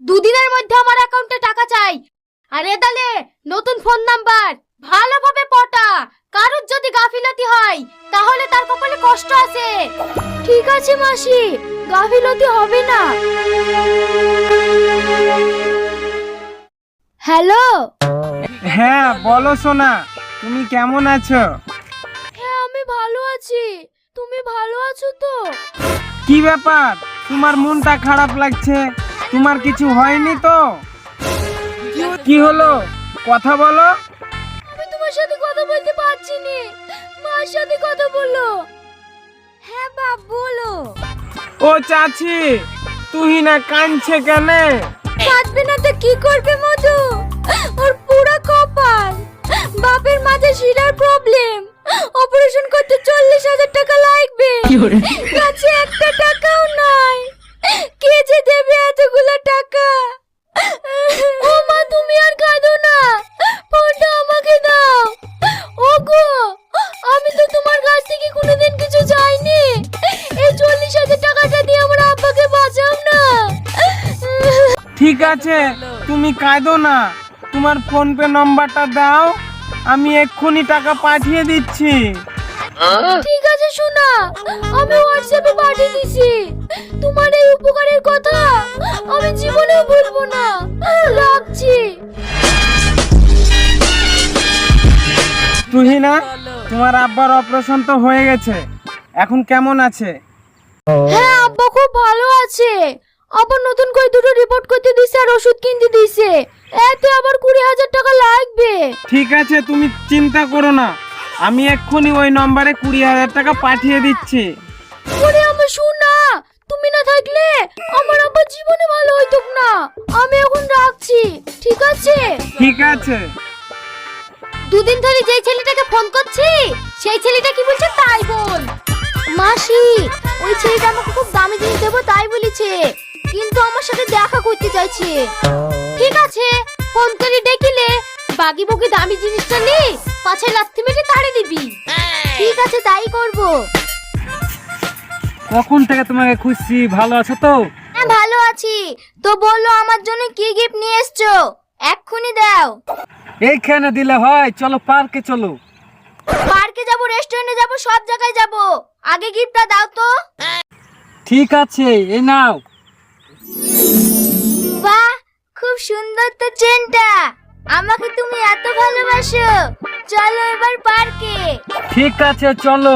দুদিনের মধ্যে আমার অ্যাকাউন্টে টাকা চাই। আর এদালে নতুন ফোন নাম্বার, ভালোভাবে পটা। কারোর যদি গাফিলতি হয় তাহলে তার কপালে কষ্ট আছে। ঠিক আছে মাসি, গাফিলতি হবে না। হ্যালো। হ্যাঁ বলো সোনা, তুমি কেমন আছো? হ্যাঁ আমি ভালো আছি, তুমি ভালো আছো তো? কি ব্যাপার, তোমার মনটা খারাপ লাগছে? তোমার কিছু হয়নি তো? কি হলো, কথা বলো। আমি তোমার সাথে কথা বলতে পারছি না, মার সাথে কথা বলো। হ্যাঁ বাপ বলো। ও চাচি, তুই না কাঁদছে কেন? কাঁদবে না তো কি করবে মধু? ওর পুরো কপাল। বাপের মাঝে শিরার প্রবলেম, অপারেশন করতে 40,000 টাকা লাগবে। কাছে একটা টাকাও নাই, কে যে দেবে এতগুলো টাকা? ও মা তুমি আর কাঁদো না, ফোনটা আমাকে দাও। ওগো, আমি তো তোমার কাছ থেকে কোনোদিন কিছু চাইনি। এই 40,000 টাকাটা দিয়ে আমার আব্বাকে বাঁচাও না। ঠিক আছে, তুমি কাঁদো না, তোমার ফোন পে নম্বরটা দাও, আমি এক্ষুনি টাকা পাঠিয়ে দিচ্ছি। ঠিক আছে শোনা, আমি হোয়াটসঅ্যাপে পাঠিয়ে দিছি। তোমার এই উপকারের কথা আমি জীবনেও ভুলবো না। রাখছি। তুহিনা, তোমার আব্বার অপারেশন তো হয়ে গেছে, এখন কেমন আছে? হ্যাঁ আব্বা খুব ভালো আছে। আবার নতুন করে দুটো রিপোর্ট করতে দিছে আর ওষুধ কিনতে দিছে। এতে আবার 20,000 টাকা লাগবে। ঠিক আছে, তুমি চিন্তা করো না, আমি এক্ষুনি ওই নম্বরে 20,000 টাকা পাঠিয়ে দিচ্ছি। ওরে আমার শোনা, তুমি না থাকলে আমার আব্বা জীবনে ভালো হইতো না। আমি এখন রাখছি, ঠিক আছে? ঠিক আছে। দুদিন ধরে যেই ছেলেটাকে ফোন করছি সেই ছেলেটা কি বলছে তাই বল। মাসি, ওই ছেলেটা আমাকে খুব দামি জিনিস দেবো তাই বলেছে, কিন্তু আমার সাথে দেখা করতে চাইছে। ঠিক আছে, ফোন করে ডেকিলে বাকি বকি দামি জিনিসটা নি, পাছে লাথি মেরে তাড়ে দিবি। ঠিক আছে তাই করব। কখন থেকে তোমাকে খুঁজছি, ভালো আছো তো? হ্যাঁ ভালো আছি। তো বলো আমার জন্য কি গিফট নিয়ে এসছো, এক্ষুনি দাও। এইখানে দিলে হয়, চলো পার্কে চলো। পার্কে যাব, রেস্টুরেন্টে যাব, সব জায়গায় যাব, আগে গিফটটা দাও তো। ঠিক আছে, এই নাও। বাহ, খুব সুন্দর তো চেনটা। আমাকে তুমি এত ভালোবাসো, চলো এবার পার্কে। ঠিক আছে চলো।